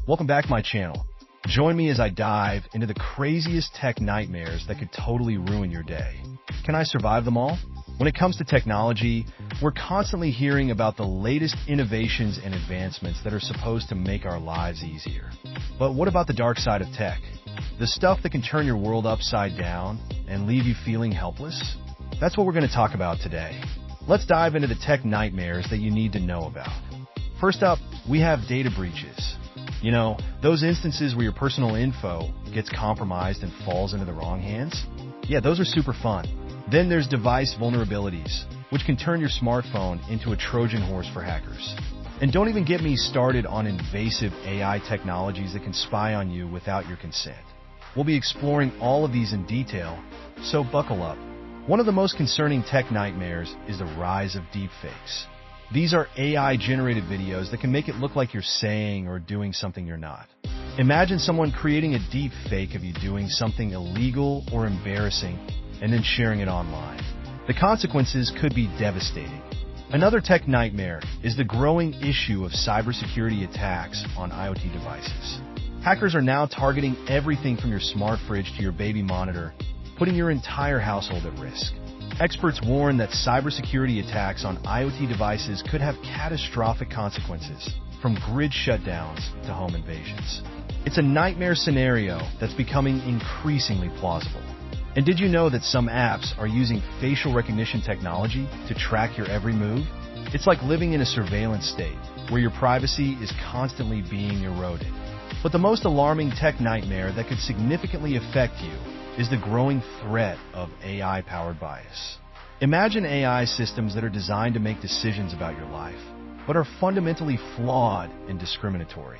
Welcome back to my channel. Join me as I dive into the craziest tech nightmares that could totally ruin your day. Can I survive them all? When it comes to technology, we're constantly hearing about the latest innovations and advancements that are supposed to make our lives easier. But what about the dark side of tech? The stuff that can turn your world upside down and leave you feeling helpless? That's what we're going to talk about today. Let's dive into the tech nightmares that you need to know about. First up, we have data breaches. You know, those instances where your personal info gets compromised and falls into the wrong hands? Yeah, those are super fun. Then there's device vulnerabilities, which can turn your smartphone into a Trojan horse for hackers. And don't even get me started on invasive AI technologies that can spy on you without your consent. We'll be exploring all of these in detail, so buckle up. One of the most concerning tech nightmares is the rise of deepfakes. These are AI-generated videos that can make it look like you're saying or doing something you're not. Imagine someone creating a deep fake of you doing something illegal or embarrassing and then sharing it online. The consequences could be devastating. Another tech nightmare is the growing issue of cybersecurity attacks on IoT devices. Hackers are now targeting everything from your smart fridge to your baby monitor, putting your entire household at risk. Experts warn that cybersecurity attacks on IoT devices could have catastrophic consequences, from grid shutdowns to home invasions. It's a nightmare scenario that's becoming increasingly plausible. And did you know that some apps are using facial recognition technology to track your every move? It's like living in a surveillance state, where your privacy is constantly being eroded. But the most alarming tech nightmare that could significantly affect you is the growing threat of AI-powered bias. Imagine AI systems that are designed to make decisions about your life, but are fundamentally flawed and discriminatory.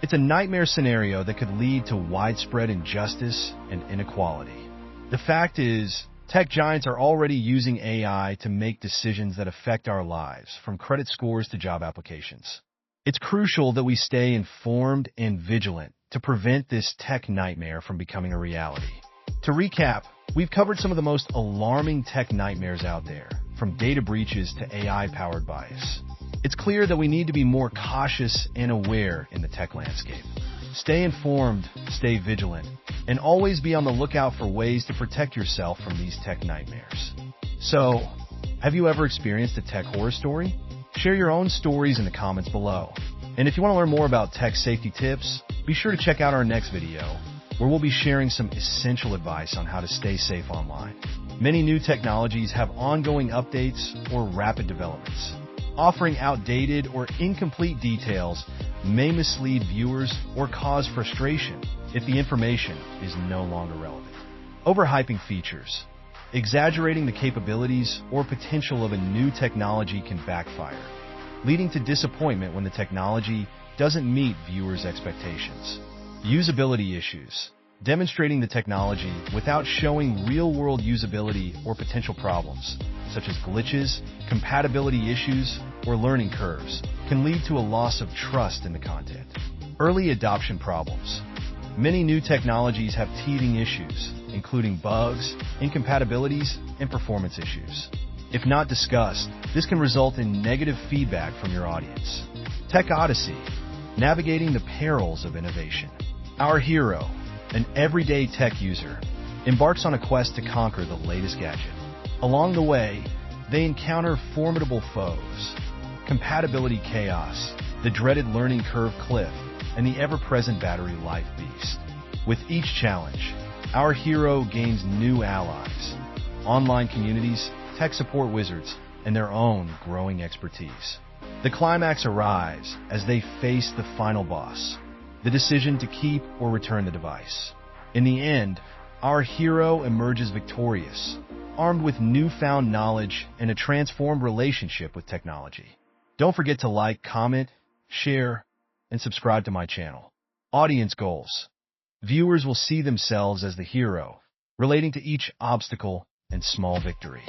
It's a nightmare scenario that could lead to widespread injustice and inequality. The fact is, tech giants are already using AI to make decisions that affect our lives, from credit scores to job applications. It's crucial that we stay informed and vigilant to prevent this tech nightmare from becoming a reality. To recap, we've covered some of the most alarming tech nightmares out there, from data breaches to AI-powered bias. It's clear that we need to be more cautious and aware in the tech landscape. Stay informed, stay vigilant, and always be on the lookout for ways to protect yourself from these tech nightmares. So, have you ever experienced a tech horror story? Share your own stories in the comments below. And if you want to learn more about tech safety tips, be sure to check out our next video, where we'll be sharing some essential advice on how to stay safe online. Many new technologies have ongoing updates or rapid developments. Offering outdated or incomplete details may mislead viewers or cause frustration if the information is no longer relevant. Overhyping features. Exaggerating the capabilities or potential of a new technology can backfire, leading to disappointment when the technology doesn't meet viewers' expectations. Usability issues. Demonstrating the technology without showing real-world usability or potential problems, such as glitches, compatibility issues, or learning curves, can lead to a loss of trust in the content. Early adoption problems. Many new technologies have teething issues, including bugs, incompatibilities, and performance issues. If not discussed, this can result in negative feedback from your audience. Tech Odyssey. Navigating the perils of innovation. Our hero, an everyday tech user, embarks on a quest to conquer the latest gadget. Along the way, they encounter formidable foes, compatibility chaos, the dreaded learning curve cliff, and the ever-present battery life beast. With each challenge, our hero gains new allies, online communities, tech support wizards, and their own growing expertise. The climax arrives as they face the final boss, the decision to keep or return the device. In the end, our hero emerges victorious, armed with newfound knowledge and a transformed relationship with technology. Don't forget to like, comment, share, and subscribe to my channel. Audience goals. Viewers will see themselves as the hero, relating to each obstacle and small victory.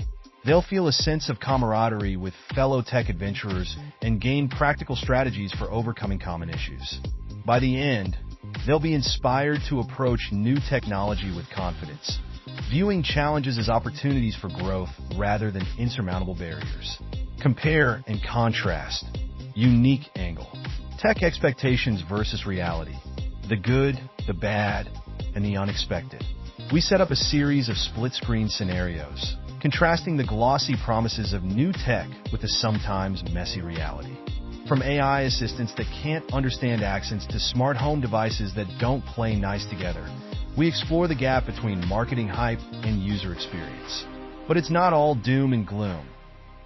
They'll feel a sense of camaraderie with fellow tech adventurers and gain practical strategies for overcoming common issues. By the end, they'll be inspired to approach new technology with confidence, viewing challenges as opportunities for growth rather than insurmountable barriers. Compare and contrast. Unique angle. Tech expectations versus reality. The good, the bad, and the unexpected. We set up a series of split-screen scenarios, contrasting the glossy promises of new tech with the sometimes messy reality. From AI assistants that can't understand accents to smart home devices that don't play nice together, we explore the gap between marketing hype and user experience. But it's not all doom and gloom.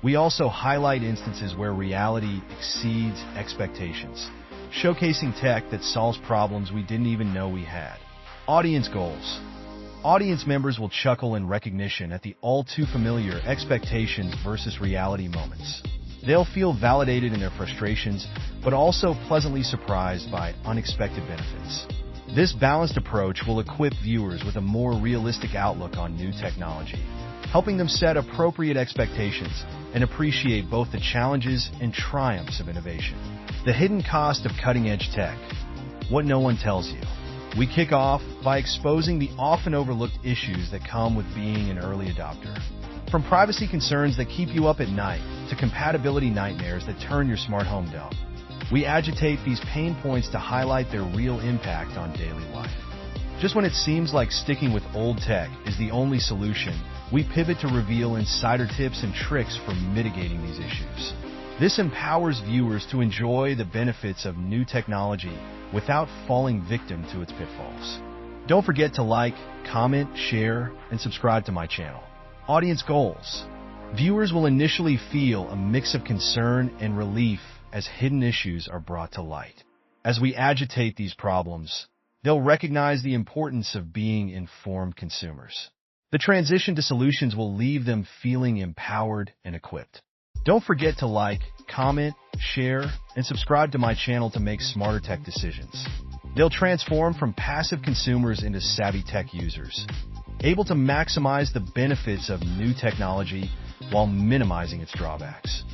We also highlight instances where reality exceeds expectations, showcasing tech that solves problems we didn't even know we had. Audience goals. Audience members will chuckle in recognition at the all-too-familiar expectations versus reality moments. They'll feel validated in their frustrations, but also pleasantly surprised by unexpected benefits. This balanced approach will equip viewers with a more realistic outlook on new technology, helping them set appropriate expectations and appreciate both the challenges and triumphs of innovation. The hidden cost of cutting-edge tech. What no one tells you. We kick off by exposing the often overlooked issues that come with being an early adopter. From privacy concerns that keep you up at night to compatibility nightmares that turn your smart home dumb, we agitate these pain points to highlight their real impact on daily life. Just when it seems like sticking with old tech is the only solution, we pivot to reveal insider tips and tricks for mitigating these issues. This empowers viewers to enjoy the benefits of new technology without falling victim to its pitfalls. Don't forget to like, comment, share, and subscribe to my channel. Audience goals. Viewers will initially feel a mix of concern and relief as hidden issues are brought to light. As we agitate these problems, they'll recognize the importance of being informed consumers. The transition to solutions will leave them feeling empowered and equipped. Don't forget to like, comment, share, and subscribe to my channel to make smarter tech decisions. They'll transform from passive consumers into savvy tech users, able to maximize the benefits of new technology while minimizing its drawbacks.